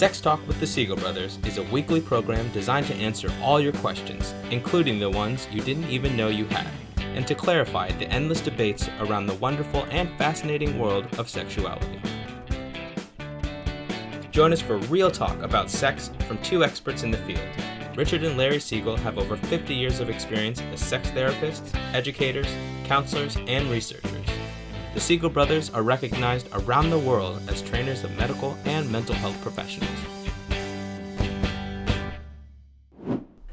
Sex Talk with the Siegel Brothers is a weekly program designed to answer all your questions, including the ones you didn't even know you had, and to clarify the endless debates around the wonderful and fascinating world of sexuality. Join us for real talk about sex from two experts in the field. Richard and Larry Siegel have over 50 years of experience as sex therapists, educators, counselors, and researchers. The Siegel Brothers are recognized around the world as trainers of medical and mental health professionals.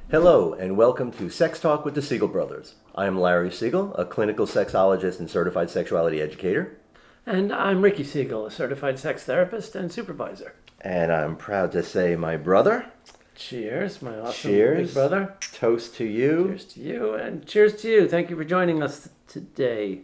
Hello, and welcome to Sex Talk with the Siegel Brothers. I am Larry Siegel, a clinical sexologist and certified sexuality educator. And I'm Ricky Siegel, a certified sex therapist and supervisor. And I'm proud to say my brother. Cheers, my awesome Cheers. big brother. Toast to you. Cheers to you, and cheers to you. Thank you for joining us today.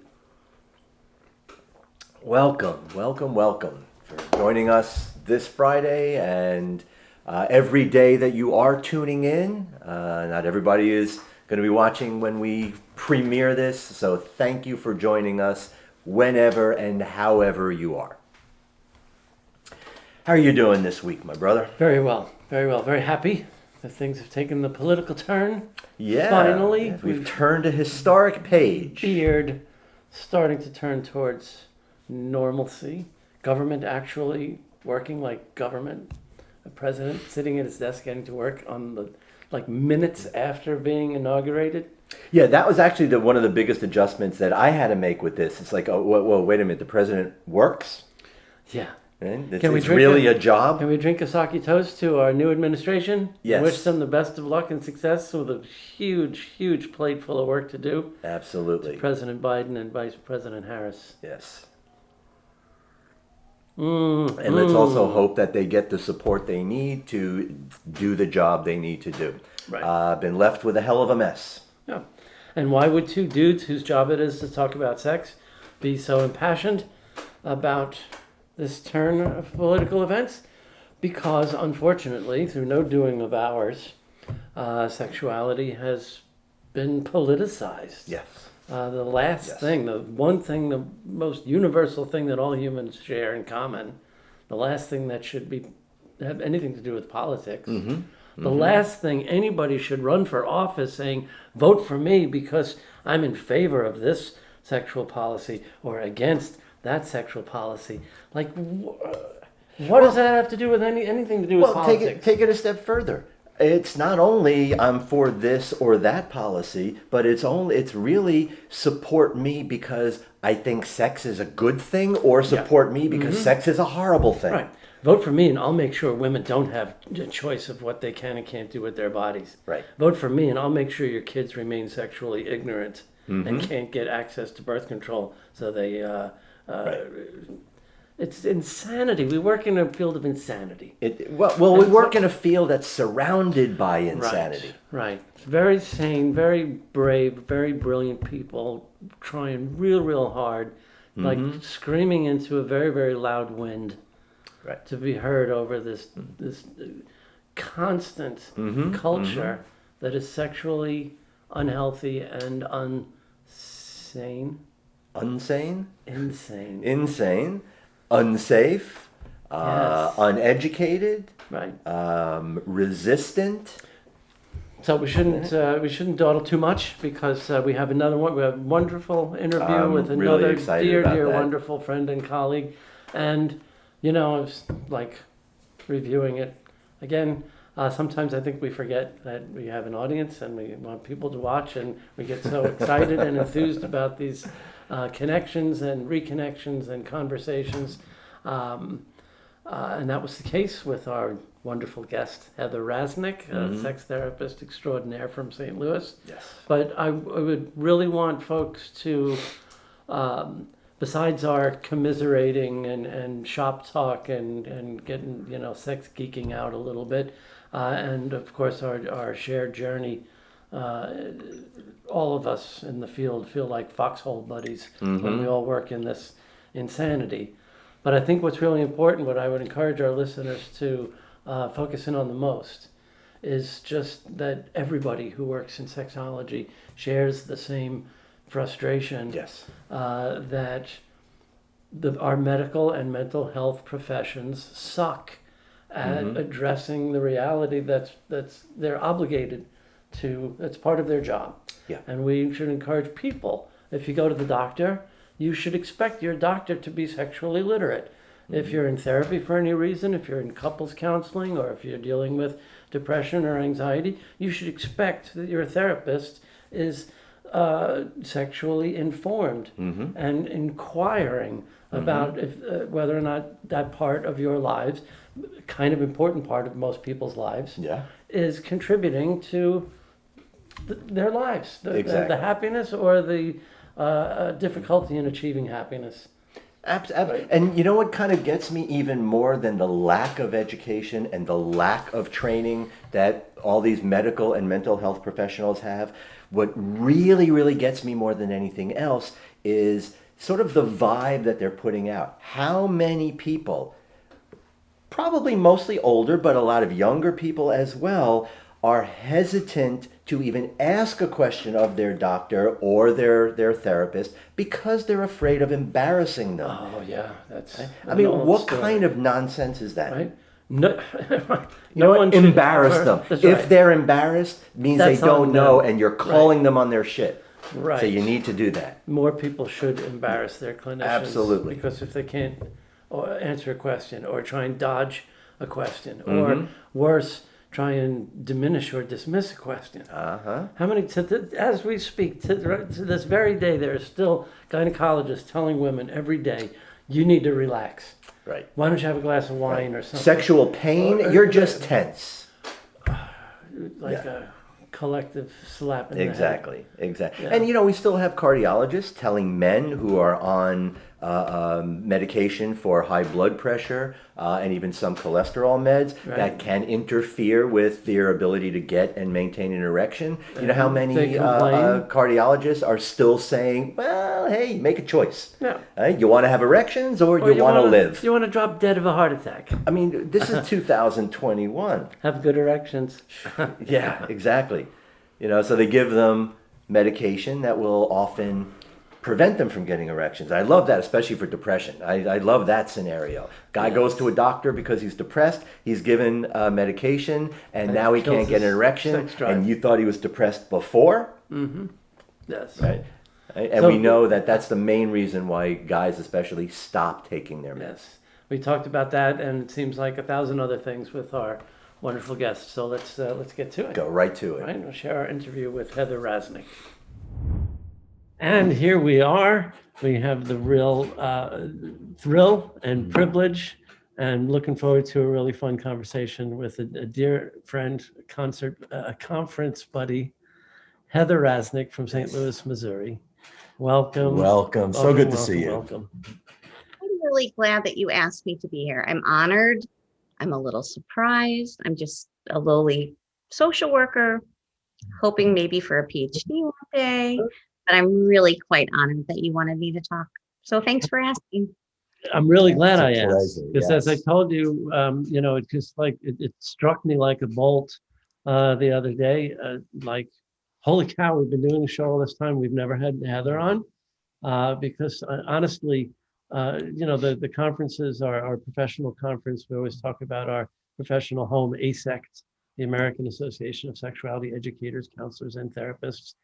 Welcome for joining us this Friday and every day that you are tuning in. Not everybody is going to be watching when we premiere this, so thank you for joining us whenever and however you are. How are you doing this week, my brother? Very well. Very happy that things have taken the political turn. Yeah. Finally. Yes, we've turned a historic page. Beard starting to turn towards normalcy. Government actually working like government. A president sitting at his desk getting to work on the minutes after being inaugurated. Yeah, that was actually one of the biggest adjustments that I had to make with this. It's like, oh, well, wait a minute, the president works? Yeah. It's really a job? Can we drink a sake toast to our new administration? Yes. Wish them the best of luck and success with a huge plate full of work to do. Absolutely. To President Biden and Vice President Harris. Yes. And let's also hope that they get the support they need to do the job they need to do. Right. Been left with a hell of a mess. Yeah. And why would two dudes whose job it is to talk about sex be so impassioned about this turn of political events? Because unfortunately, through no doing of ours, sexuality has been politicized. Yes. The last thing, the one thing, the most universal thing that all humans share in common, the last thing that should have anything to do with politics, the last thing anybody should run for office saying, vote for me because I'm in favor of this sexual policy or against that sexual policy. Like, what does that have to do with anything to do with politics? Take it a step further. It's not only I'm for this or that policy, but it's really support me because I think sex is a good thing, or support me because sex is a horrible thing. Right. Vote for me and I'll make sure women don't have a choice of what they can and can't do with their bodies. Right. Vote for me and I'll make sure your kids remain sexually ignorant and can't get access to birth control, so they... It's insanity. We work in a field of insanity. We work in a field that's surrounded by insanity. Right. Very sane, very brave, very brilliant people trying real hard, like screaming into a very loud wind, right, to be heard over this constant culture that is sexually unhealthy and insane. Unsafe, Yes. uneducated, Right. Resistant. So we shouldn't dawdle too much because we have another one. We have a wonderful interview with really another excited dear about that. wonderful friend and colleague, and I was like reviewing it again. Sometimes I think we forget that we have an audience and we want people to watch, and we get so excited and enthused about these connections and reconnections and conversations. And that was the case with our wonderful guest, Heather Raznick, a sex therapist extraordinaire from St. Louis. Yes. But I would really want folks to, besides our commiserating and shop talk and getting, sex geeking out a little bit, and of course our shared journey, all of us in the field feel like foxhole buddies when we all work in this insanity. But I think what's really important, what I would encourage our listeners to focus in on the most, is just that everybody who works in sexology shares the same frustration. Yes. That our medical and mental health professions suck at addressing the reality that's they're obligated to. It's part of their job. Yeah. And we should encourage people. If you go to the doctor, you should expect your doctor to be sexually literate. If you're in therapy for any reason, if you're in couples counseling, or if you're dealing with depression or anxiety, you should expect that your therapist is sexually informed and inquiring about if whether or not that part of your lives, kind of important part of most people's lives, is contributing to their lives, the happiness or the difficulty in achieving happiness. Absolutely. And you know what kind of gets me even more than the lack of education and the lack of training that all these medical and mental health professionals have? What really, really gets me more than anything else is sort of the vibe that they're putting out. How many people, probably mostly older, but a lot of younger people as well, are hesitant to even ask a question of their doctor or their therapist because they're afraid of embarrassing them. Oh yeah, that's. I mean, what kind of nonsense is that? Right? No, No one one embarrass should them. That's If right. they're embarrassed, means That's they don't on know, them. and you're calling them on their shit. Right. So you need to do that. More people should embarrass their clinicians. Absolutely. Because if they can't answer a question or try and dodge a question, or worse, try and diminish or dismiss a question. How many, as we speak, to this very day, there are still gynecologists telling women every day, you need to relax. Right. Why don't you have a glass of wine or something? Sexual pain, you're just tense. Like a collective slap in Exactly. the head. Yeah. And we still have cardiologists telling men who are on medication for high blood pressure and even some cholesterol meds that can interfere with their ability to get and maintain an erection. You know how many cardiologists are still saying, well, hey, make a choice. Yeah. You want to have erections or you want to live? You want to drop dead of a heart attack. I mean, this is 2021. Have good erections. Yeah, exactly. So they give them medication that will often prevent them from getting erections. I love that, especially for depression. I love that scenario. Guy goes to a doctor because he's depressed. He's given medication, and now he can't get an erection. And you thought he was depressed before? Yes. Right. And we know that that's the main reason why guys especially stop taking their meds. Yes. We talked about that, and it seems like 1,000 other things with our wonderful guests. So let's get to it. Go right to it. Right. We'll share our interview with Heather Raznick. And here we are. We have the real thrill and privilege, and looking forward to a really fun conversation with a dear friend, conference buddy, Heather Raznick from St. Louis, Missouri. Welcome. Welcome. So good to see you. Welcome. I'm really glad that you asked me to be here. I'm honored. I'm a little surprised. I'm just a lowly social worker, hoping maybe for a PhD one day. But I'm really quite honored that you wanted me to talk. So thanks for asking. I'm really glad I asked, because as I told you, it just it struck me like a bolt the other day. Like, holy cow, we've been doing the show all this time. We've never had Heather on because honestly, the conferences are our professional conference. We always talk about our professional home, ASECT, the American Association of Sexuality Educators, Counselors, and Therapists.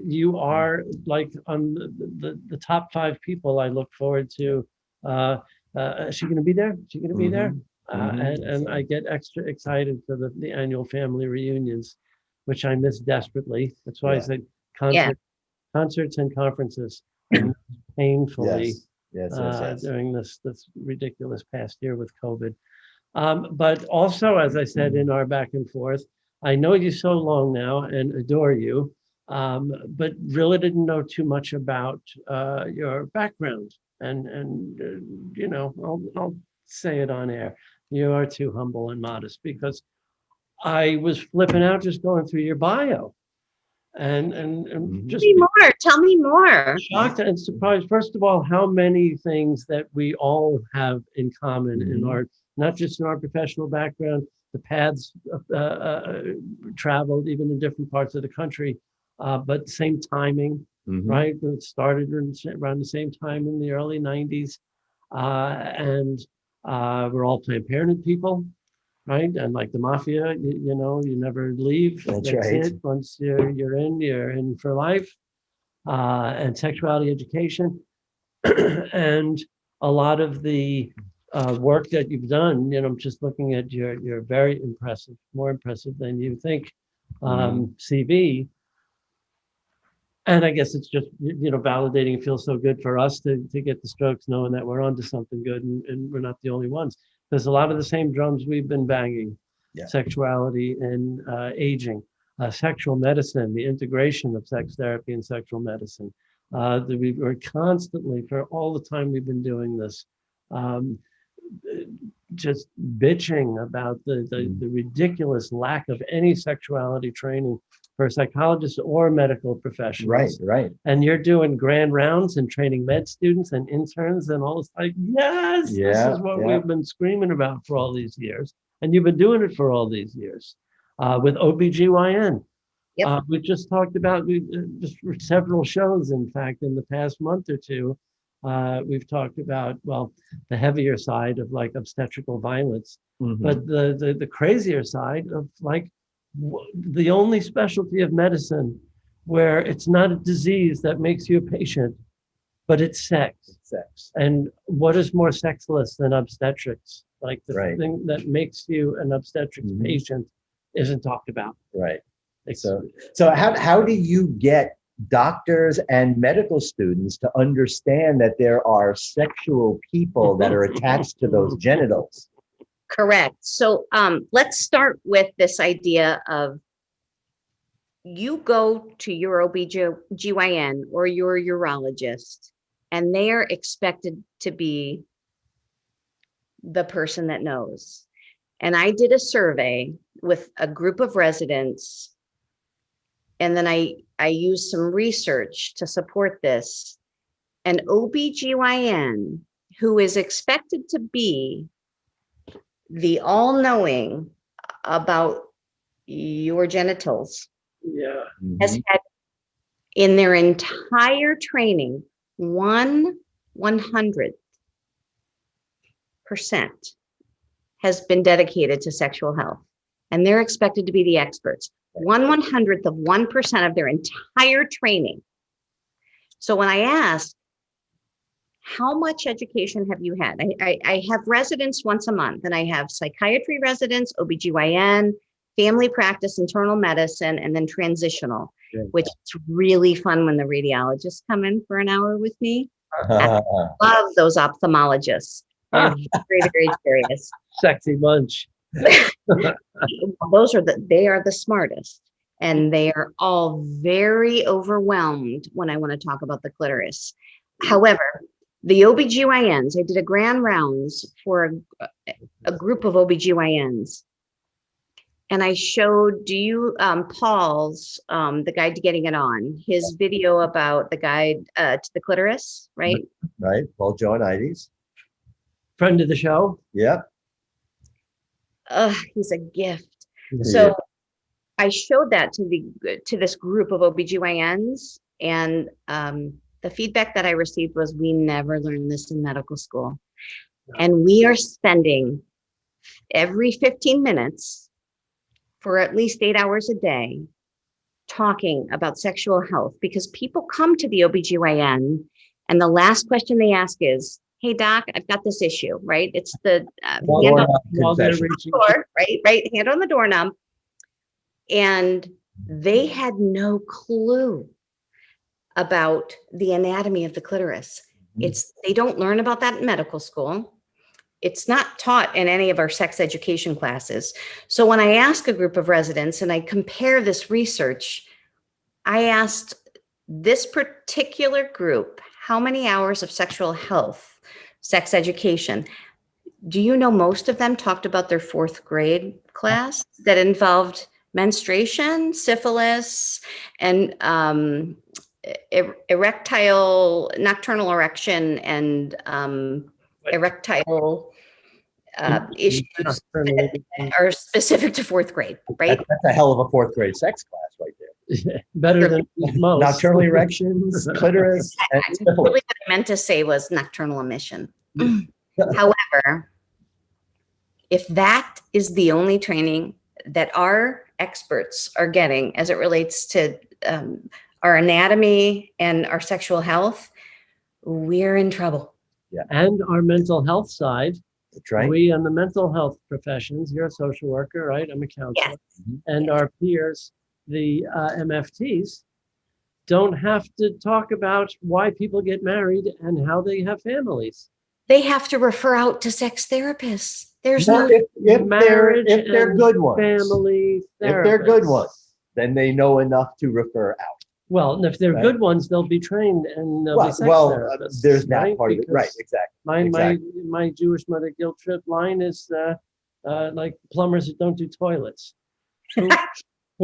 You are like on the top 5 people I look forward to. Is she going to be there? Is she going to be there? And I get extra excited for the annual family reunions, which I miss desperately. That's why I said concerts and conferences painfully during this ridiculous past year with COVID. But also, as I said in our back and forth, I know you so long now and adore you, but really didn't know too much about your background. And I'll say it on air. You are too humble and modest, because I was flipping out just going through your bio. And just Tell me more. Shocked and surprised, first of all, how many things that we all have in common in our, not just in our professional background, the paths traveled even in different parts of the country, but same timing, right? It started around the same time in the early 90s. And We're all Planned Parenthood people, right? And like the mafia, you never leave. That's right. it. Once you're in for life. And sexuality education, and a lot of the work that you've done. Just looking at you're very impressive, more impressive than you think. CV. And I guess it's just, validating. It feels so good for us to get the strokes, knowing that we're onto something good, and we're not the only ones. There's a lot of the same drums we've been banging. Yeah. Sexuality and aging, sexual medicine, the integration of sex therapy and sexual medicine. We were constantly, for all the time we've been doing this, just bitching about the ridiculous lack of any sexuality training for psychologists or medical professionals. Right. And you're doing grand rounds and training med students and interns and all this. Like, yes, this is what we've been screaming about for all these years. And you've been doing it for all these years with OBGYN. Yep. We just talked about just several shows, in fact, in the past month or two. We've talked about, well, the heavier side of like obstetrical violence, but the crazier side of like the only specialty of medicine where it's not a disease that makes you a patient, but it's sex. And what is more sexless than obstetrics? Like the thing that makes you an obstetrics patient isn't talked about. Right. So how do you get doctors and medical students to understand that there are sexual people that are attached to those genitals? Correct. So let's start with this idea of you go to your OBGYN or your urologist, and they are expected to be the person that knows. And I did a survey with a group of residents, and then I used some research to support this. An OBGYN who is expected to be the all-knowing about your genitals has had in their entire training 1/100% has been dedicated to sexual health, and they're expected to be the experts. 1/100th of 1% of their entire training. So when I asked, how much education have you had? I have residents once a month, and I have psychiatry residents, OBGYN, family practice, internal medicine, and then transitional, which is really fun when the radiologists come in for an hour with me. I love those ophthalmologists. They're very, very serious. Sexy bunch. They are the smartest, and they are all very overwhelmed when I want to talk about the clitoris. However, the OBGYNs, I did a grand rounds for a group of OBGYNs, and I showed Paul's, the guide to getting it on, his video about the guide to the clitoris, right? Right, Paul Joanides. Friend of the show. Yeah. He's a gift. So I showed that to this group of OBGYNs, and the feedback that I received was, we never learned this in medical school. And we are spending every 15 minutes for at least 8 hours a day talking about sexual health, because people come to the OBGYN and the last question they ask is, hey doc, I've got this issue, right? It's the hand on the door, right? Hand on the doorknob. And they had no clue about the anatomy of the clitoris. They don't learn about that in medical school. It's not taught in any of our sex education classes. So when I ask a group of residents and I compare this research, I asked this particular group, how many hours of sexual health, sex education? Do you know most of them talked about their 4th grade class that involved menstruation, syphilis, and nocturnal erection, and erectile issues that are specific to 4th grade, right? That's a hell of a 4th grade sex class right there. Better than most. Nocturnal erections, clitoris, and syphilis. Really what I meant to say was nocturnal emission. However, If that is the only training that our experts are getting as it relates to our anatomy and our sexual health, we're in trouble. Yeah. And our mental health side. That's right. We in the mental health professions, you're a social worker, right? I'm a counselor. Yes. And our peers, the MFTs, don't have to talk about why people get married and how they have families. They have to refer out to sex therapists. There's Now, no if they're good ones, family if they're good therapists. ones, then they know enough to refer out. Well, and if they're Right. good ones, they'll be trained and they'll be sex therapists. There's that right? part of it, Because right? Exactly. My Jewish mother guilt trip line is like plumbers that don't do toilets. Who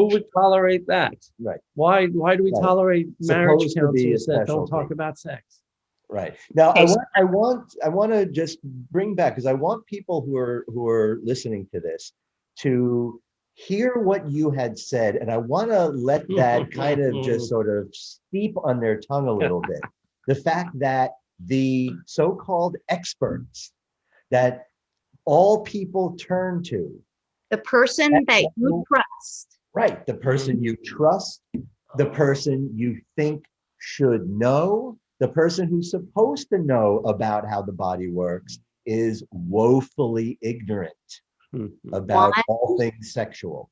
would tolerate that? Right. Why do we Right. tolerate marriage Supposed to be a counselors that don't specialty. talk about sex? Right. Now, Okay. I want to just bring back, because I want people who are listening to this to hear what you had said, and I want to let that kind of just sort of steep on their tongue a little bit. The fact that the so-called experts that all people turn to, the person that you trust. right, the person you trust, the person you think should know, the person who's supposed to know about how the body works is woefully ignorant about all things sexual.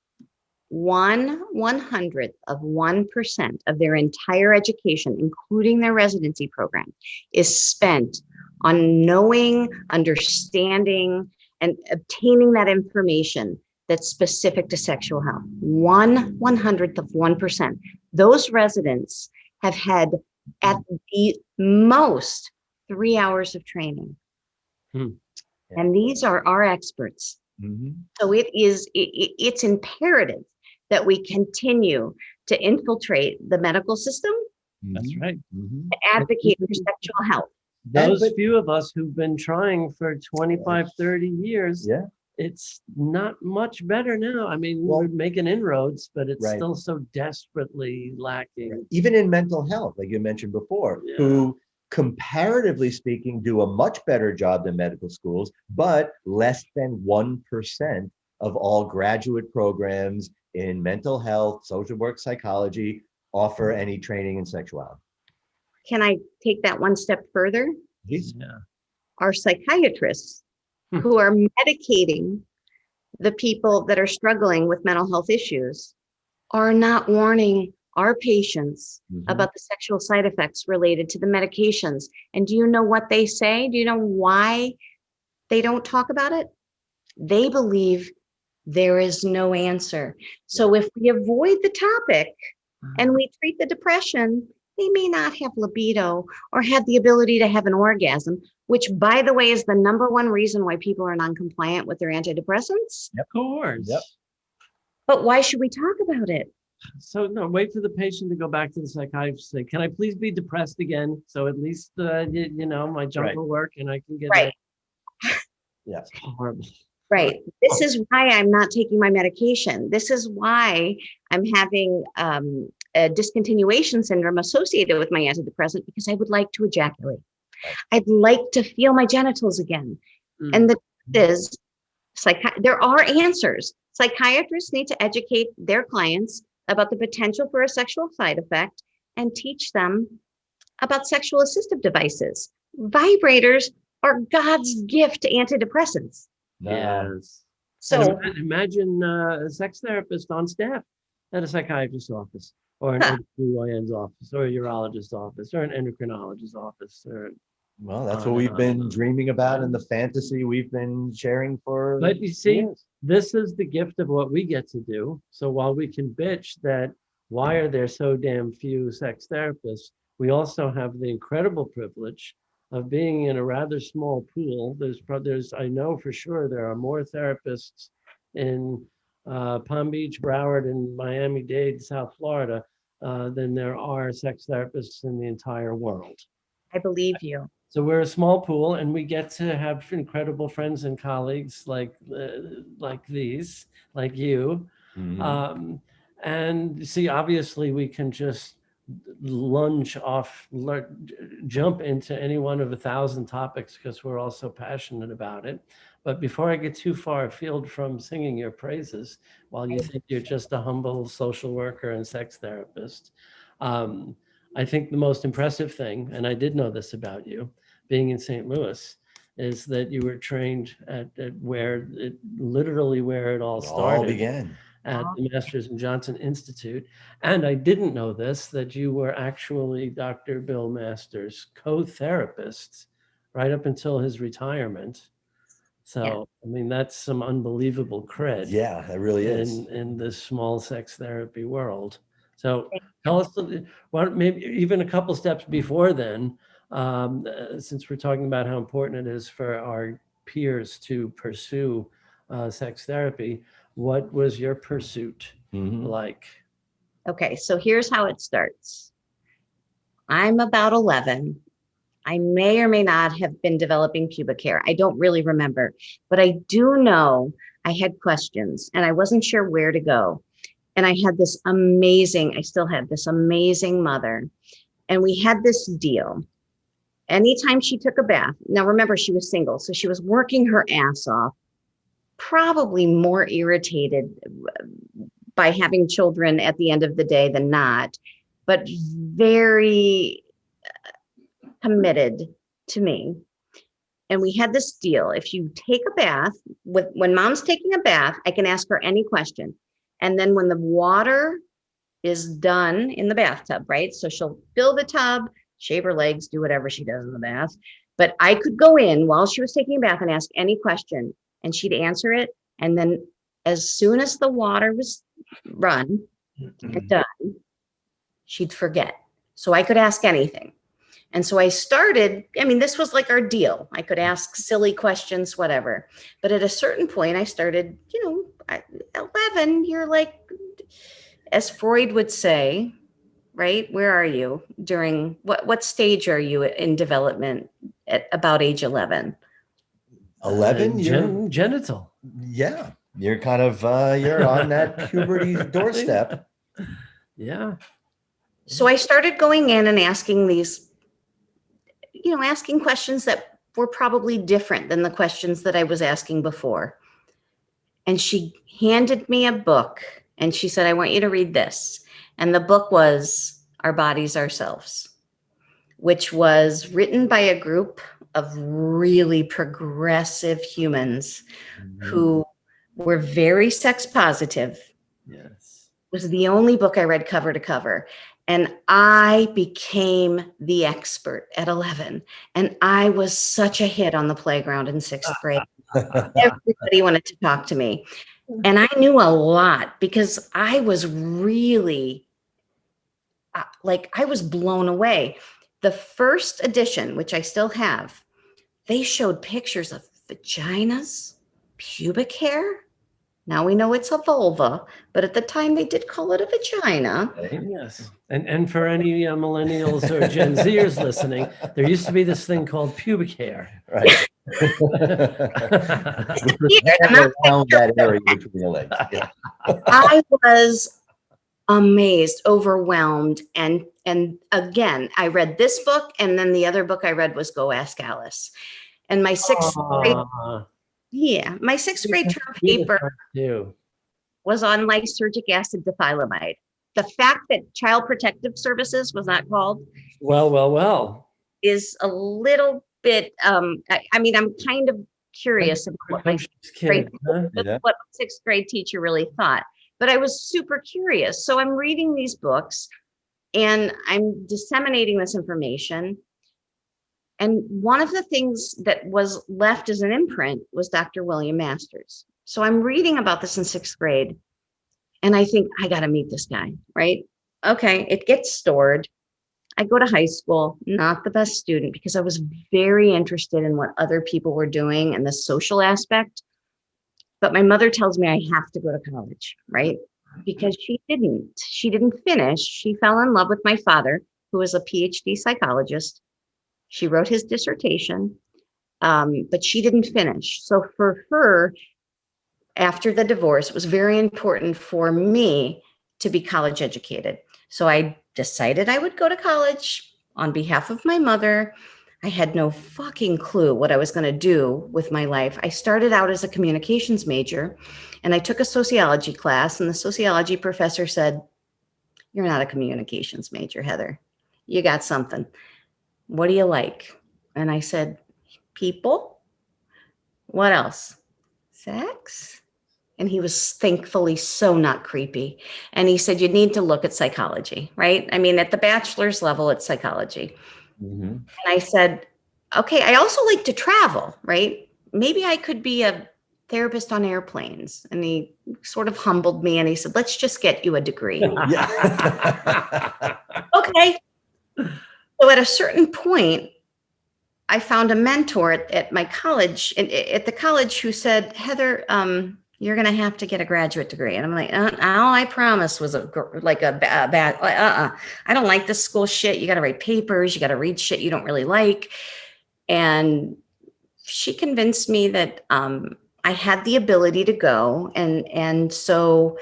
1/100% of their entire education, including their residency program, is spent on knowing, understanding, and obtaining that information that's specific to sexual health. 1/100%. Those residents have had at the most 3 hours of training. And these are our experts. So it's imperative that we continue to infiltrate the medical system. That's right. To advocate for sexual health. Those few of us who've been trying for 25, 30 years, it's not much better now. I mean, we're making inroads, but it's still so desperately lacking. Right. Even in mental health, like you mentioned before, who comparatively speaking do a much better job than medical schools, but less than 1% of all graduate programs in mental health, social work, psychology offer any training in sexuality. Can I take that one step further? Please. Our psychiatrists who are medicating the people that are struggling with mental health issues are not warning our patients about the sexual side effects related to the medications. And do you know what they say? Do you know why they don't talk about it? They believe there is no answer. So if we avoid the topic and we treat the depression, they may not have libido or have the ability to have an orgasm, which, by the way, is the #1 reason why people are non-compliant with their antidepressants. Of course. But why should we talk about it? So no, wait for the patient to go back to the psychiatrist and say, can I please be depressed again? So at least, my junk will work and I can get Right. It's horrible. Right. This is why I'm not taking my medication. This is why I'm having a discontinuation syndrome associated with my antidepressant, because I would like to ejaculate. I'd like to feel my genitals again. And the truth is, there are answers. Psychiatrists need to educate their clients about the potential for a sexual side effect and teach them about sexual assistive devices. Vibrators are God's gift to antidepressants. Yes. So imagine a sex therapist on staff at a psychiatrist's office, or an OBGYN's office, or a urologist's office, or an endocrinologist's office. Well, that's what we've been dreaming about and the fantasy we've been sharing for. But you see, years. This is the gift of what we get to do. So while we can bitch that why are there so damn few sex therapists, we also have the incredible privilege of being in a rather small pool. There's I know for sure there are more therapists in Palm Beach, Broward, and Miami-Dade, South Florida, than there are sex therapists in the entire world. I believe you. So we're a small pool, and we get to have incredible friends and colleagues like you. And see, obviously, we can just jump into any one of 1,000 topics because we're all so passionate about it. But before I get too far afield from singing your praises, while you think you're just a humble social worker and sex therapist, I think the most impressive thing, and I did know this about you, being in St. Louis, is that you were trained at where it literally where it all started. All began. At the Masters and Johnson Institute. And I didn't know this, that you were actually Dr. Bill Masters' co-therapist right up until his retirement. So, Yeah. I mean, that's some unbelievable cred. Yeah, that really is. In this small sex therapy world. So tell us, well, maybe even a couple steps before then, since we're talking about how important it is for our peers to pursue sex therapy, what was your pursuit like? Okay, so here's how it starts. I'm about 11. I may or may not have been developing pubic hair. I don't really remember, but I do know I had questions and I wasn't sure where to go. And I had this amazing, I still have this amazing mother. And we had this deal. Anytime she took a bath, now remember, she was single, so she was working her ass off, probably more irritated by having children at the end of the day than not, but very committed to me. And we had this deal. If you take a bath, when mom's taking a bath, I can ask her any question. And then when the water is done in the bathtub, right? So she'll fill the tub, shave her legs, do whatever she does in the bath. But I could go in while she was taking a bath and ask any question and she'd answer it. And then as soon as the water was run and done, she'd forget. So I could ask anything. And so I started, I mean, this was like our deal. I could ask silly questions, whatever. But at a certain point, I started, you know, at 11, you're like, as Freud would say, right? Where are you during, what stage are you in development at about age 11? 11? Genital. Yeah. You're kind of, you're on that puberty doorstep. Yeah. So I started going in and asking these, you know, asking questions that were probably different than the questions that I was asking before. And she handed me a book and she said, I want you to read this. And the book was Our Bodies, Ourselves, which was written by a group of really progressive humans who were very sex positive. Yes. It was the only book I read cover to cover. And I became the expert at 11. And I was such a hit on the playground in 6th grade. Everybody wanted to talk to me. And I knew a lot because I was really, I was blown away. The first edition, which I still have, they showed pictures of vaginas, pubic hair. Now we know it's a vulva, but at the time they did call it a vagina. Yes. And for any millennials or Gen Zers listening, there used to be this thing called pubic hair. Right. Around that area between the legs. Yeah. I was amazed, overwhelmed. And again, I read this book, and then the other book I read was Go Ask Alice. And my sixth grade, my sixth grade term paper was on lysergic acid defilamide. The fact that Child Protective Services was not called is a little bit, I mean, I'm kind of curious about what my sixth grade teacher really thought, but I was super curious. So I'm reading these books and I'm disseminating this information. And one of the things that was left as an imprint was Dr. William Masters. So I'm reading about this in 6th grade and I think I got to meet this guy, right? Okay, it gets stored. I go to high school, not the best student because I was very interested in what other people were doing and the social aspect. But my mother tells me I have to go to college, right? Because she didn't finish. She fell in love with my father, who was a PhD psychologist. She wrote his dissertation, but she didn't finish. So for her, after the divorce, it was very important for me to be college educated. So I decided I would go to college on behalf of my mother. I had no fucking clue what I was going to do with my life. I started out as a communications major and I took a sociology class, and the sociology professor said, "You're not a communications major, Heather. You got something. What do you like?" And I said, "People." "What else?" "Sex." And he was thankfully so not creepy. And he said, "You need to look at psychology," right? I mean, at the bachelor's level, it's psychology. Mm-hmm. And I said, "Okay, I also like to travel, right? Maybe I could be a therapist on airplanes." And he sort of humbled me and he said, "Let's just get you a degree." Yeah. Okay. So at a certain point, I found a mentor at my college, at the college, who said, "Heather, you're going to have to get a graduate degree." And I'm like, "All I promised was a bad, I don't like this school shit. You got to write papers. You got to read shit you don't really like." And she convinced me that I had the ability to go. And so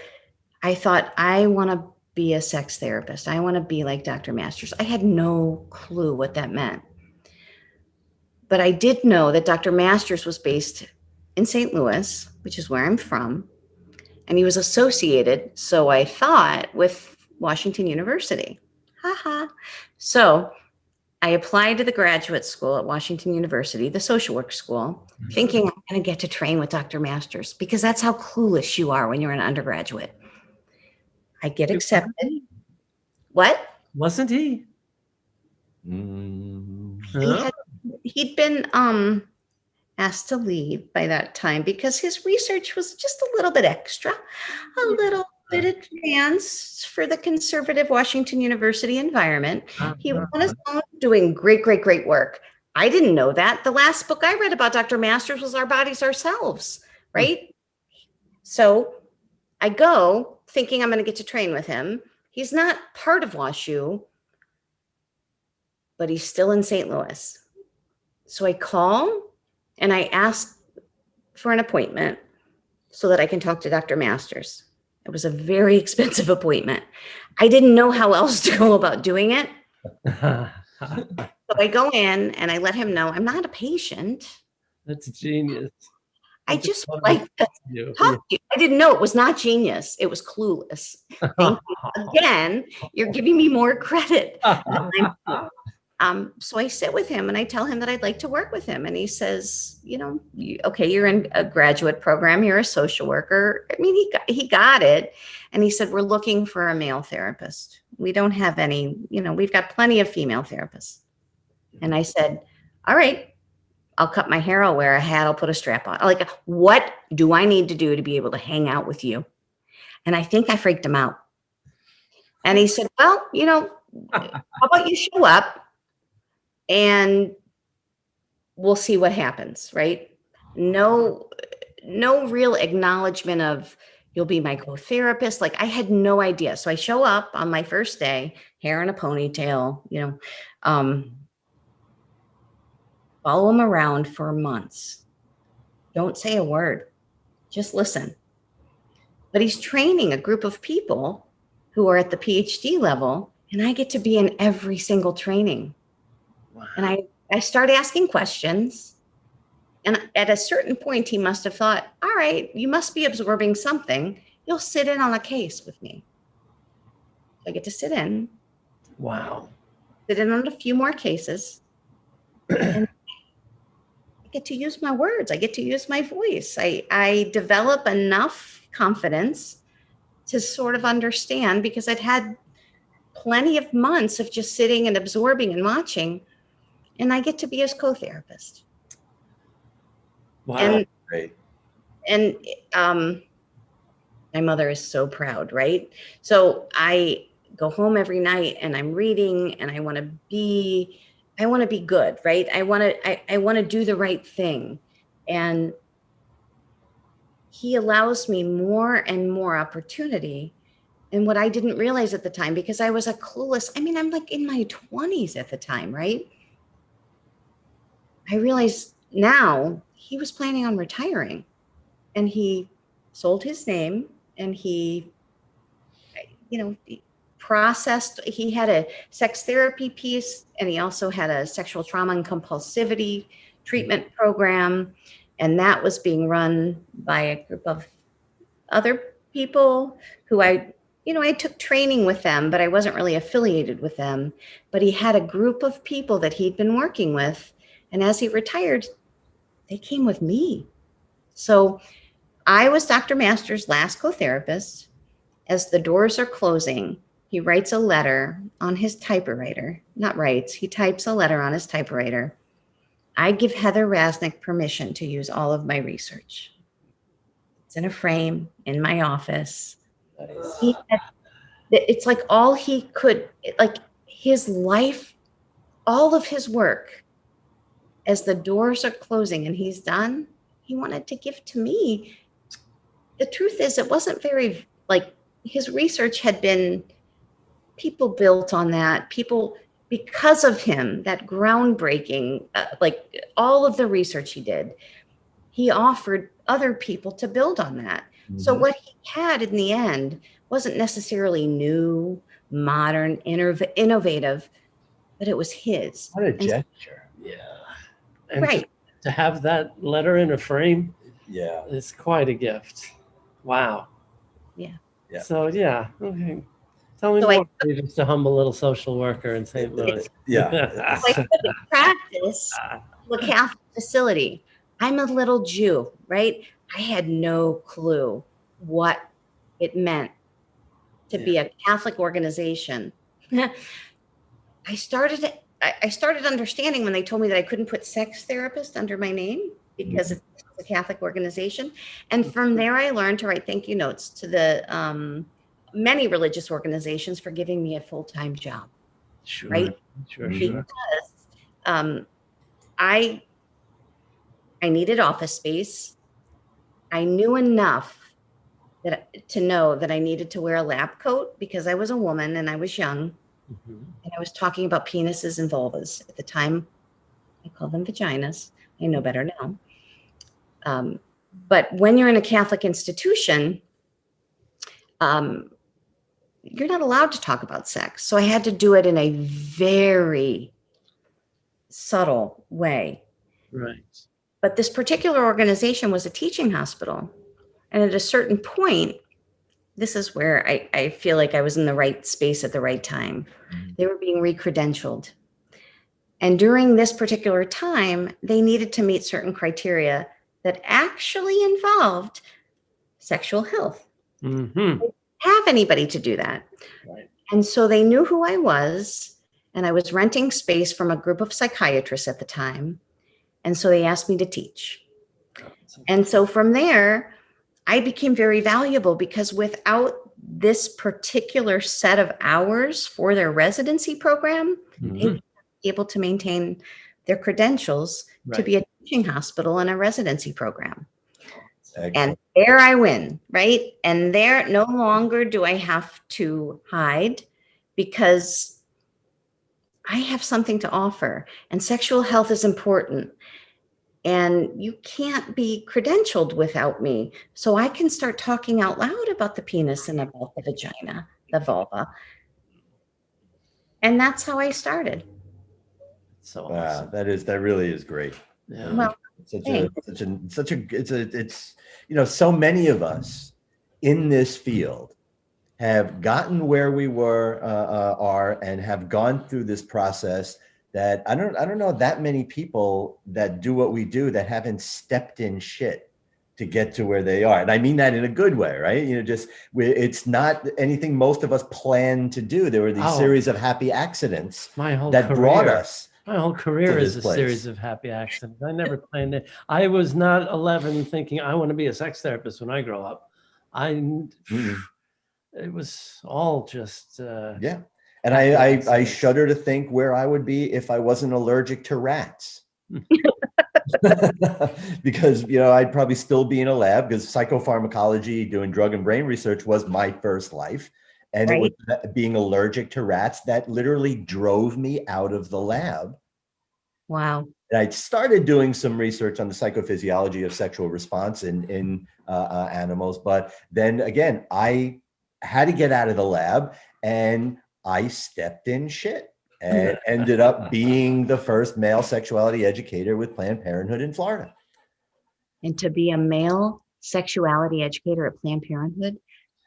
I thought, I want to be a sex therapist. I want to be like Dr. Masters. I had no clue what that meant. But I did know that Dr. Masters was based in St. Louis, which is where I'm from, and he was associated, so I thought, with Washington University. Haha. So I applied to the graduate school at Washington University, the social work school, thinking I'm going to get to train with Dr. Masters, because that's how clueless you are when you're an undergraduate. I get accepted. What? Wasn't he? He'd been asked to leave by that time because his research was just a little bit extra, a little bit advanced for the conservative Washington University environment. He was on his own doing great, great, great work. I didn't know that. The last book I read about Dr. Masters was Our Bodies, Ourselves, right? So I go thinking I'm going to get to train with him. He's not part of WashU, but he's still in St. Louis. So I call and I ask for an appointment so that I can talk to Dr. Masters. It was a very expensive appointment. I didn't know how else to go about doing it. So I go in and I let him know I'm not a patient. That's genius. I just would like to talk to you. I didn't know it was not genius. It was clueless. Thank you. Again, you're giving me more credit. So I sit with him and I tell him that I'd like to work with him. And he says, okay, you're in a graduate program. You're a social worker. I mean, he got it. And he said, we're looking for a male therapist. We don't have any, we've got plenty of female therapists. And I said, all right, I'll cut my hair. I'll wear a hat. I'll put a strap on. Like, what do I need to do to be able to hang out with you? And I think I freaked him out. And he said, well, how about you show up and we'll see what happens, right? No real acknowledgement of you'll be my co-therapist. Like, I had no idea. So I show up on my first day, hair in a ponytail, follow him around for months. Don't say a word. Just listen. But he's training a group of people who are at the PhD level, and I get to be in every single training. Wow. And I start asking questions. And at a certain point, he must have thought, all right, you must be absorbing something. You'll sit in on a case with me. So I get to sit in. Wow. Sit in on a few more cases. And I get to use my words. I get to use my voice. I develop enough confidence to sort of understand, because I'd had plenty of months of just sitting and absorbing and watching, and I get to be his co-therapist. Wow. And, Great. And my mother is so proud, right? So I go home every night and I'm reading, and I want to be good, right? I want to do the right thing. And he allows me more and more opportunity. And what I didn't realize at the time, because I was a clueless, I'm like in my 20s at the time, right? I realize now he was planning on retiring, and he sold his name, and he processed. He had a sex therapy piece, and he also had a sexual trauma and compulsivity treatment program. And that was being run by a group of other people who I took training with them, but I wasn't really affiliated with them. But he had a group of people that he'd been working with. And as he retired, they came with me. So I was Dr. Masters' last co-therapist. As the doors are closing, he writes a letter on his typewriter. Not writes, he types a letter on his typewriter. I give Heather Raznick permission to use all of my research. It's in a frame in my office. It's like all he could, like his life, all of his work, as the doors are closing and he's done, he wanted to give to me. The truth is, it wasn't very, like, his research had been, people built on that. People, because of him, that groundbreaking, like all of the research he did, he offered other people to build on that. So what he had in the end wasn't necessarily new, modern, innovative, but it was his. What a gesture. Yeah. And Right. to have that letter in a frame Yeah. is quite a gift. Wow. Yeah. Yeah. So, yeah. Okay. Tell me So more. You're just a humble little social worker in St. Louis. Yeah. So I put the practice to a Catholic facility. I'm a little Jew, right? I had no clue what it meant to be a Catholic organization. I started understanding when they told me that I couldn't put sex therapist under my name because it's a Catholic organization. And from there, I learned to write thank you notes to the many religious organizations for giving me a full-time job. Sure. Right? Sure. Because I needed office space. I knew enough to know that I needed to wear a lab coat because I was a woman and I was young. And I was talking about penises and vulvas. At the time, I called them vaginas. I know better now. But when you're in a Catholic institution, you're not allowed to talk about sex. So I had to do it in a very subtle way. Right. But this particular organization was a teaching hospital. And at a certain point, this is where I feel like I was in the right space at the right time. They were being recredentialed. And during this particular time, they needed to meet certain criteria that actually involved sexual health. They didn't have anybody to do that. Right. And so they knew who I was, and I was renting space from a group of psychiatrists at the time. And so they asked me to teach. And so from there, I became very valuable because without this particular set of hours for their residency program, they would be able to maintain their credentials to be a teaching hospital and a residency program. Excellent. And there I win, right? And there no longer do I have to hide because I have something to offer. And sexual health is important. And you can't be credentialed without me. So I can start talking out loud about the penis and about the vagina, the vulva. And that's how I started. So Wow, that really is great. Yeah. Well, it's so many of us in this field have gotten where we are and have gone through this process that I don't know that many people that do what we do that haven't stepped in shit to get to where they are. And I mean that in a good way, right? It's not anything most of us planned to do. There were these series of happy accidents that brought us. My whole career is a place. Series of happy accidents. I never planned it. I was not 11 thinking I want to be a sex therapist when I grow up. It was all just And I shudder to think where I would be if I wasn't allergic to rats. Because I'd probably still be in a lab because psychopharmacology, doing drug and brain research was my first life. And It was being allergic to rats that literally drove me out of the lab. wow. And I started doing some research on the psychophysiology of sexual response in animals. But then again, I had to get out of the lab. and I stepped in shit and ended up being the first male sexuality educator with Planned Parenthood in Florida. And to be a male sexuality educator at Planned Parenthood,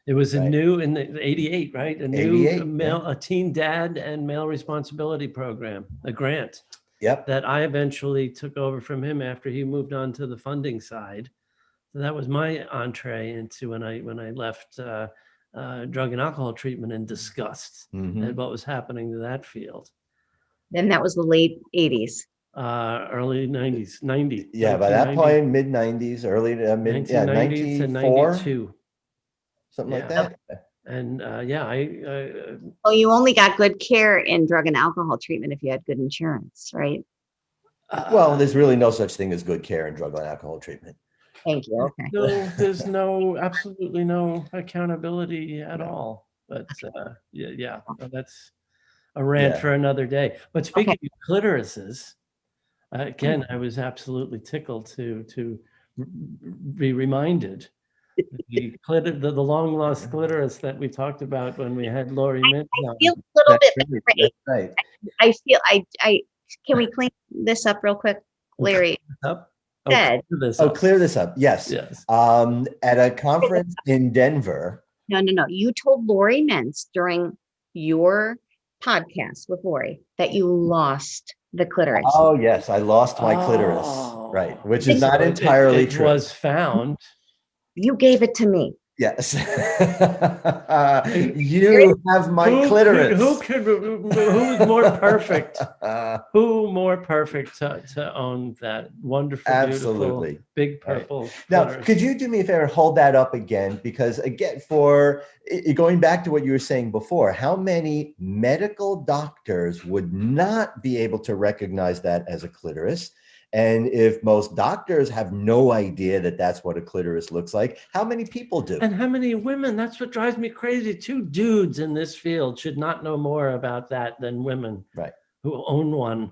It was Right. in the 88, right? A new 88, male, a teen dad and male responsibility program, a grant Yep. that I eventually took over from him after he moved on to the funding side. So that was my entree into when I left drug and alcohol treatment in disgust at what was happening to that field. then that was the late 80s. Early 90s, 90. Yeah, by that point, mid 90s, early to mid, 1990 to 94, 92. something like Yeah. that. And Well, you only got good care in drug and alcohol treatment if you had good insurance, right? Well, there's really no such thing as good care in drug and alcohol treatment. Thank you. Okay. no, there's absolutely no accountability at all. But that's a rant for another day. But speaking of clitorises, again, I was absolutely tickled to be reminded the long lost clitoris that we talked about when we had Lori Mintz I on. feel a little bit better. Right. I feel I can we clean this up real quick, Larry? Said, Clear this up. Yes. Yes. At a conference in Denver. No. You told Lori Mintz during your podcast with Lori that you lost the clitoris. Oh yes, I lost my clitoris. Right, which is not entirely true. It was found. You gave it to me. Yes. You have my clitoris. Who's more perfect? Who more perfect to own that wonderful, Absolutely. beautiful, big purple Right. Now, clitoris? could you do me a favor, hold that up again? Because again, for going back to what you were saying before, how many medical doctors would not be able to recognize that as a clitoris? And if most doctors have no idea that that's what a clitoris looks like, how many people do? And how many women? That's what drives me crazy. 2 dudes in this field should not know more about that than women, right, who own one.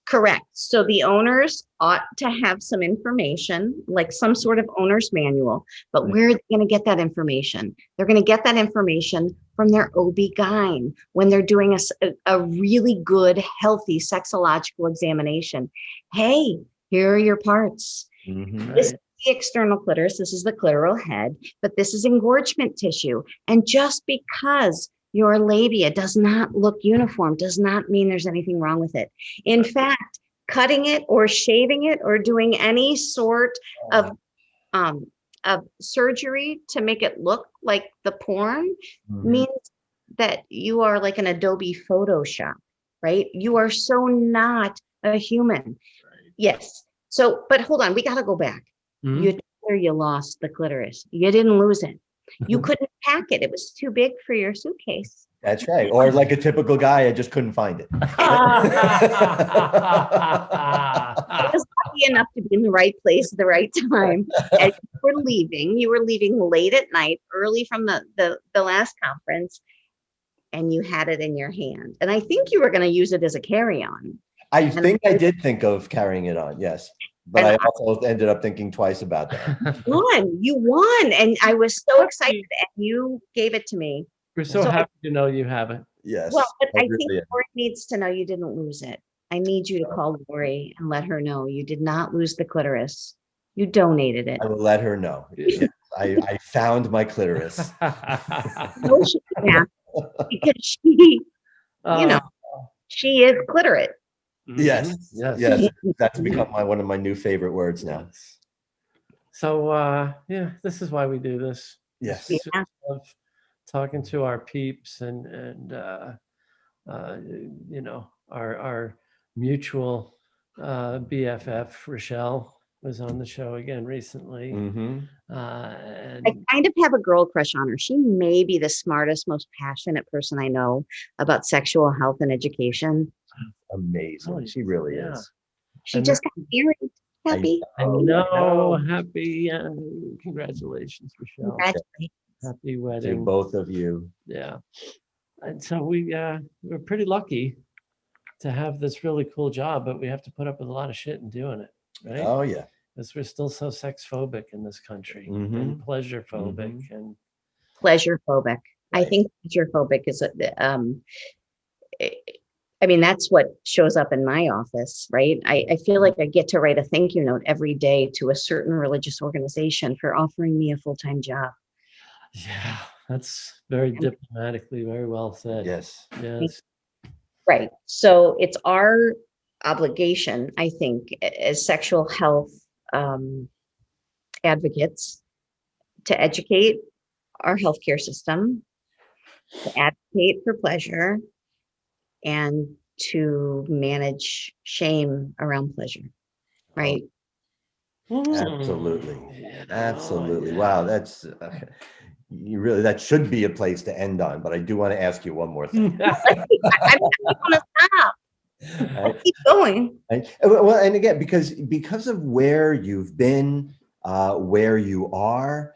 Correct. So the owners ought to have some information, like some sort of owner's manual, but where are they going to get that information? They're going to get that information from their OB-GYN when they're doing a really good, healthy sexological examination. Hey, here are your parts. This is the external clitoris. This is the clitoral head, but this is engorgement tissue. And just because your labia does not look uniform does not mean there's anything wrong with it. In fact, cutting it or shaving it or doing any sort of surgery to make it look like the porn means that you are like an Adobe Photoshop, right? You are so not a human. Yes. So, but hold on, we got to go back. You lost the clitoris. You didn't lose it. You couldn't pack it. It was too big for your suitcase. That's right. Or like a typical guy, I just couldn't find it. I was lucky enough to be in the right place at the right time. As you were leaving late at night, early from the last conference, and you had it in your hand. And I think you were going to use it as a carry-on. I think I did think of carrying it on, yes. But I also ended up thinking twice about that. You won. And I was so excited, and you gave it to me. We're so happy to know you have it. Yes. Well, but I think Lori needs to know you didn't lose it. I need you to call Lori and let her know you did not lose the clitoris. You donated it. I will let her know. Yes, I found my clitoris. No, she can't, because she, she is clitorate. Yes. That's become one of my new favorite words now. So this is why we do this. Yes. We love talking to our peeps and our mutual BFF Rochelle was on the show again recently. And I kind of have a girl crush on her. She may be the smartest, most passionate person I know about sexual health and education. Amazing. She really is. She just got married. Happy. I know. Happy. Congratulations, Rochelle. Congratulations. Happy wedding. To both of you. Yeah. And so we're pretty lucky to have this really cool job, but we have to put up with a lot of shit in doing it, right? Oh, yeah. Because we're still so sex phobic in this country and pleasure phobic and pleasure phobic. I think claustrophobic is, I mean, that's what shows up in my office, right? I feel like I get to write a thank you note every day to a certain religious organization for offering me a full-time job. Yeah, that's very diplomatically, very well said. Yes. Yes. Right. So it's our obligation, I think, as sexual health advocates to educate our healthcare system, to advocate for pleasure, and to manage shame around pleasure. Right. Absolutely. Absolutely. Wow. That's that should be a place to end on, but I do want to ask you one more thing. I'm not going to stop. I'll keep going. Well, and again, because of where you've been, where you are,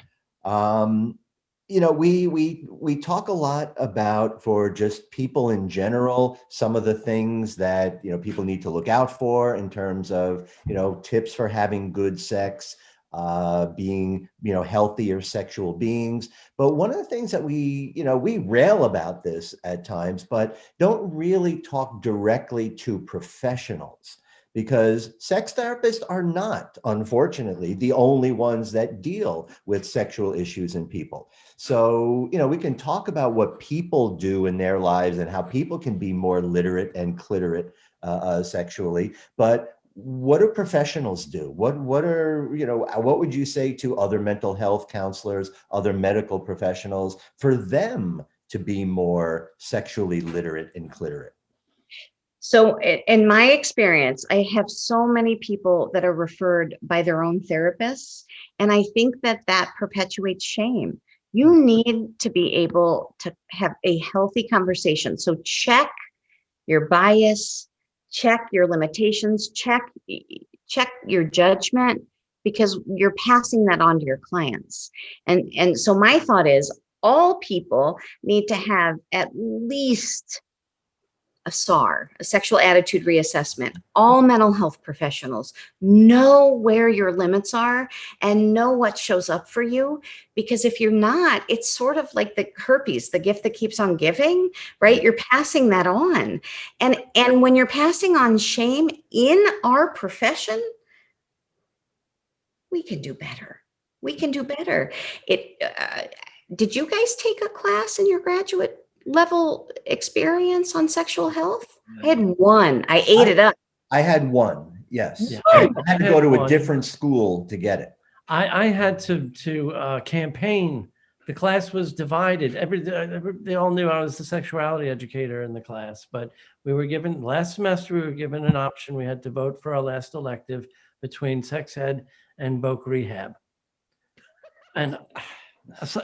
we talk a lot about, for just people in general, some of the things that people need to look out for in terms of tips for having good sex, being healthier sexual beings. But one of the things that we rail about this at times, but don't really talk directly to professionals, because sex therapists are not, unfortunately, the only ones that deal with sexual issues in people. So, we can talk about what people do in their lives and how people can be more literate and clitorate sexually, but what do professionals do? What would you say to other mental health counselors, other medical professionals, for them to be more sexually literate and clitorate? So in my experience, I have so many people that are referred by their own therapists, and I think that perpetuates shame. You need to be able to have a healthy conversation. So check your bias, check your limitations, check your judgment, because you're passing that on to your clients. And so my thought is, all people need to have at least a SAR, a sexual attitude reassessment. All mental health professionals know where your limits are and know what shows up for you. Because if you're not, it's sort of like the herpes, the gift that keeps on giving, right? You're passing that on. And when you're passing on shame in our profession, we can do better. We can do better. Did you guys take a class in your graduate level experience on sexual health? I had one. I ate it up. I had one, yes. Yeah. I had to go to a different school to get it. I had to campaign. The class was divided. They all knew I was the sexuality educator in the class, but last semester, we were given an option. We had to vote for our last elective between sex ed and voc rehab. And so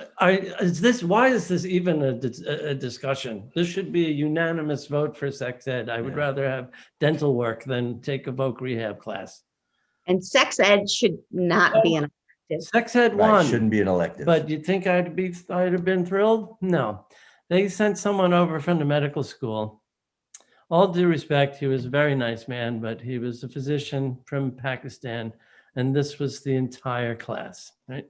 why is this even a discussion? This should be a unanimous vote for sex ed. I would rather have dental work than take a voc rehab class. And sex ed should not be an elective. Sex ed won. Shouldn't be an elective. But you think I'd have been thrilled? No. They sent someone over from the medical school. All due respect, he was a very nice man, but he was a physician from Pakistan, and this was the entire class, right?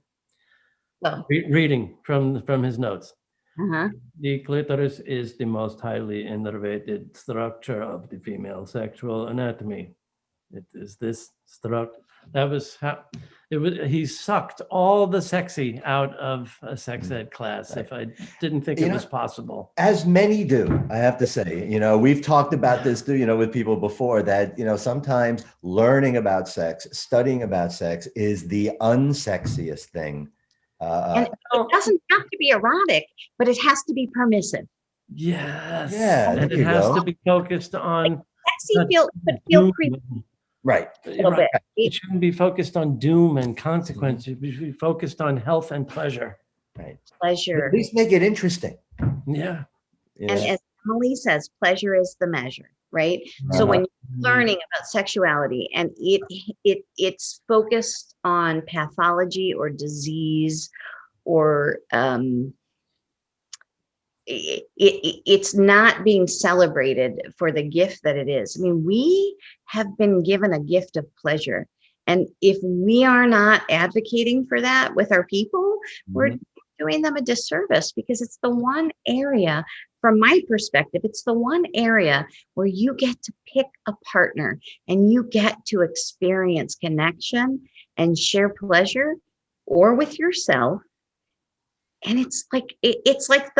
Oh. Reading from his notes. Uh-huh. The clitoris is the most highly innervated structure of the female sexual anatomy. It is this structure. That was how it was. He sucked all the sexy out of a sex ed class. If I didn't think it was possible, as many do, I have to say. We've talked about this, with people before, that sometimes learning about sex, studying about sex, is the unsexiest thing. And it doesn't have to be erotic, but it has to be permissive. Yes. Yeah, and it has to be focused on sexy feel creepy. Right. Right. It shouldn't be focused on doom and consequence. It should be focused on health and pleasure. Right. Pleasure. At least make it interesting. Yeah. And as Emily says, pleasure is the measure, right? So when you're learning about sexuality and it's focused on pathology or disease or it's not being celebrated for the gift that it is. I mean, we have been given a gift of pleasure. And if we are not advocating for that with our people, we're doing them a disservice, because it's the one area, from my perspective, it's the one area where you get to pick a partner and you get to experience connection and share pleasure, or with yourself. And it's like it's like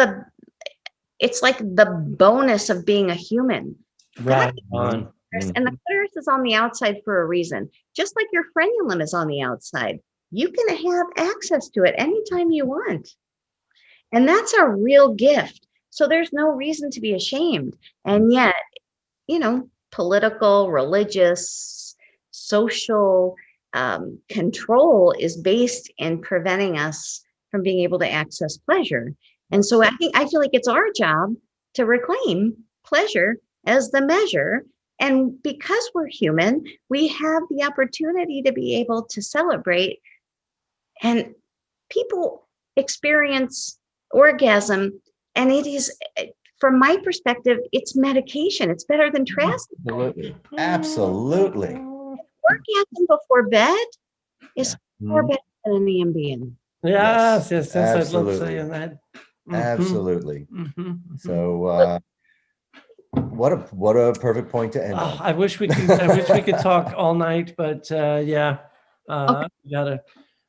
the bonus of being a human. Right That on. and the clitoris is on the outside for a reason, just like your frenulum is on the outside. You can have access to it anytime you want. And that's a real gift. So there's no reason to be ashamed. And yet, political, religious, social control is based in preventing us from being able to access pleasure. And so I feel like it's our job to reclaim pleasure as the measure. And because we're human, we have the opportunity to be able to celebrate. And people experience orgasm, and it is, from my perspective, it's medication. It's better than Raznick. Absolutely. Orgasm before bed is far better than an Ambien. Yes, I love absolutely. saying that. Absolutely. Mhm. So, what a perfect point to end on. I wish we could talk all night, but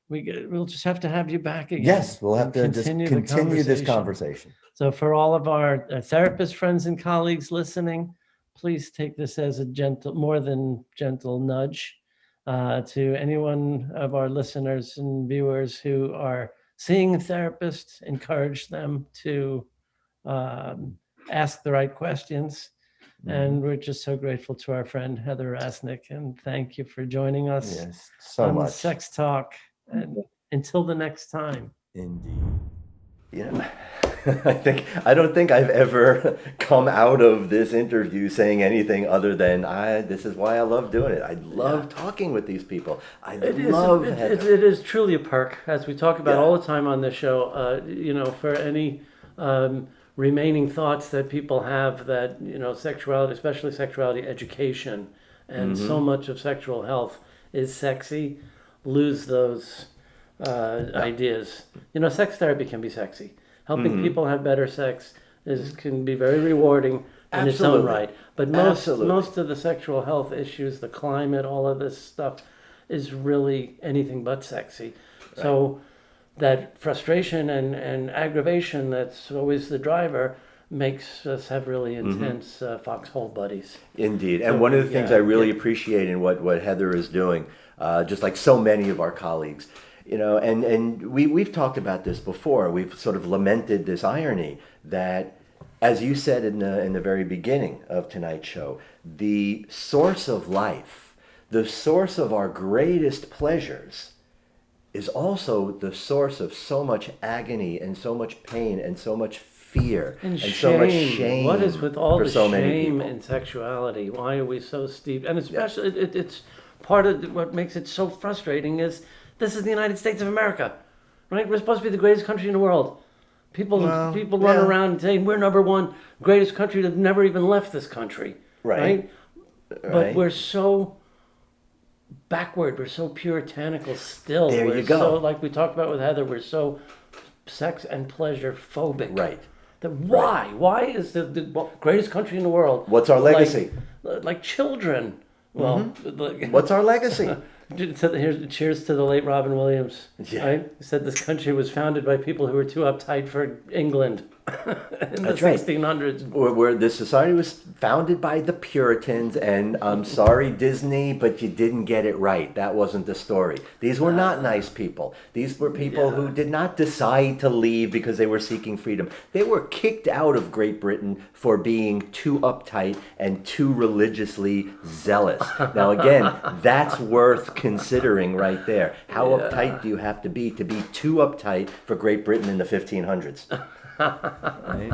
we'll just have to have you back again. Yes, we'll have to just continue this conversation. So for all of our therapist friends and colleagues listening, please take this as a more than gentle nudge to anyone of our listeners and viewers who are seeing therapists. Encourage them to ask the right questions. And we're just so grateful to our friend Heather Raznick, and thank you for joining us. Yes, so on much. Sex Talk. And until the next time. Indeed. I don't think I've ever come out of this interview saying anything other than this is why I love doing it. I love talking with these people. It is truly a perk, as we talk about all the time on this show. For any remaining thoughts that people have that, sexuality, especially sexuality education, and so much of sexual health is sexy, lose those ideas. Sex therapy can be sexy. Helping people have better sex can be very rewarding in its own right. But most of the sexual health issues, the climate, all of this stuff is really anything but sexy. Right. So that frustration and aggravation that's always the driver makes us have really intense foxhole buddies. Indeed. And one of the things I really appreciate in what Heather is doing, just like so many of our colleagues, and we've talked about this before. We've sort of lamented this irony that, as you said in the very beginning of tonight's show, the source of life, the source of our greatest pleasures, is also the source of so much agony and so much pain and so much fear and so much shame. What is with all the shame in sexuality? Why are we so steeped? And especially, it's part of what makes it so frustrating is this is the United States of America, right? We're supposed to be the greatest country in the world. People run around saying we're number one, greatest country that never even left this country, right? But we're so backward. We're so puritanical still. There you go. So, like we talked about with Heather, we're so sex and pleasure phobic. Right. Why? Why is the greatest country in the world? What's our legacy? Like children. Well, what's our legacy? Cheers to the late Robin Williams. Yeah. Right? He said this country was founded by people who were too uptight for England in the 1600s. Where this society was founded by the Puritans, and I'm sorry, Disney, but you didn't get it right. That wasn't the story. These were not nice people. These were people who did not decide to leave because they were seeking freedom. They were kicked out of Great Britain for being too uptight and too religiously zealous. Now, again, that's worth considering right there. How uptight do you have to be too uptight for Great Britain in the 1500s? Right?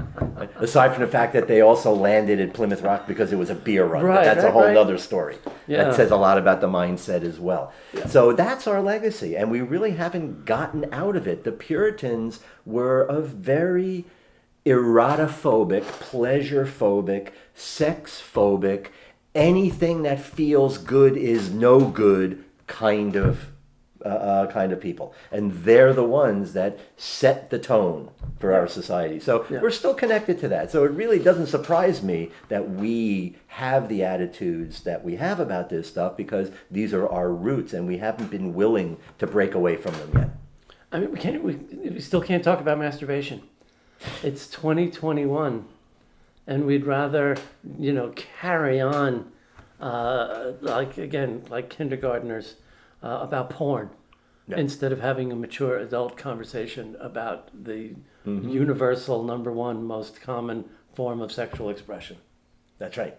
Aside from the fact that they also landed at Plymouth Rock because it was a beer run. But that's a whole other story. That says a lot about the mindset as well. So that's our legacy, and we really haven't gotten out of it. The Puritans were a very erotophobic, pleasure-phobic, sex-phobic, anything that feels good is no good kind of kind of people, and they're the ones that set the tone for our society. So we're still connected to that. So it really doesn't surprise me that we have the attitudes that we have about this stuff, because these are our roots, and we haven't been willing to break away from them yet. I mean, we still can't talk about masturbation. It's 2021, and we'd rather, carry on, like kindergartners, about porn, instead of having a mature adult conversation about the universal number one most common form of sexual expression. That's right.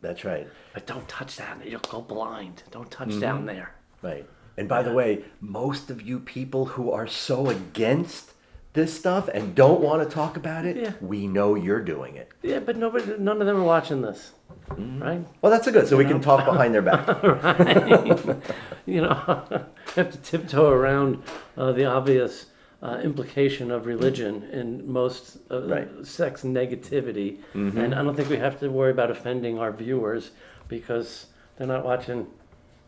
That's right. But don't touch that, you'll go blind. Don't touch down there. Right. And by the way, most of you people who are so against this stuff and don't want to talk about it, we know you're doing it. Yeah, but none of them are watching this, right? Well, that's good. So we can talk behind their back. Right. Have to tiptoe around the obvious implication of religion in most sex negativity. And I don't think we have to worry about offending our viewers, because they're not watching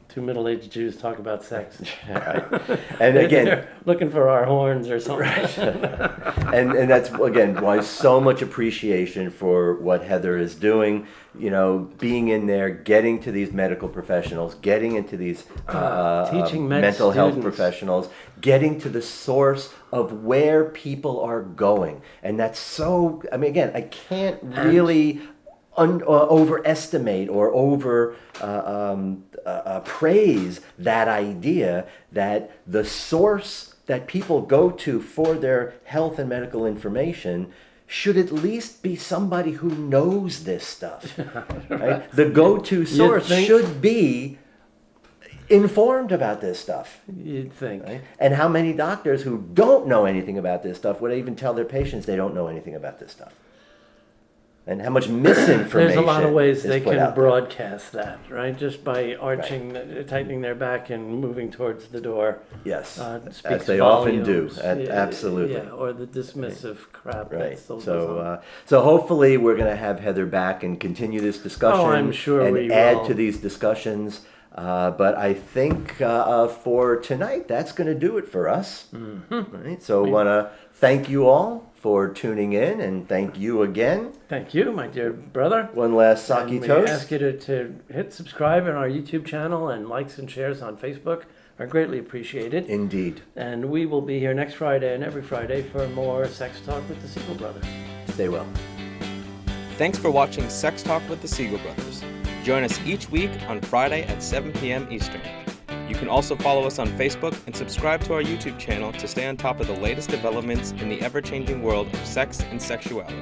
two middle-aged Jews talk about sex. Right. And again, they're looking for our horns or something. Right. and that's, again, why so much appreciation for what Heather is doing, being in there, getting to these medical professionals, getting into these teaching mental health students. professionals, getting to the source of where people are going. And that's so, again, I can't really overestimate or praise that idea that the source that people go to for their health and medical information should at least be somebody who knows this stuff. Right? The go-to source should be informed about this stuff. You'd think. Right? And how many doctors who don't know anything about this stuff would even tell their patients they don't know anything about this stuff? And how much misinformation There's a lot of ways is they put can out there. broadcast that, right? Just by arching, tightening their back and moving towards the door. Yes, Speaks as they often do. volumes. Absolutely. Yeah, or the dismissive crap Right. that still goes on. So hopefully we're going to have Heather back and continue this discussion. Oh, I'm sure and we add will. to these discussions. But I think for tonight, that's going to do it for us. Right? So I want to thank you all for tuning in, and thank you again. Thank you, my dear brother. One last sake And we toast. ask you to hit subscribe on our YouTube channel, and likes and shares on Facebook are greatly appreciated. Indeed. And we will be here next Friday and every Friday for more Sex Talk with the Siegel Brothers. Stay well. Thanks for watching Sex Talk with the Siegel Brothers. Join us each week on Friday at 7 p.m. Eastern. You can also follow us on Facebook and subscribe to our YouTube channel to stay on top of the latest developments in the ever-changing world of sex and sexuality.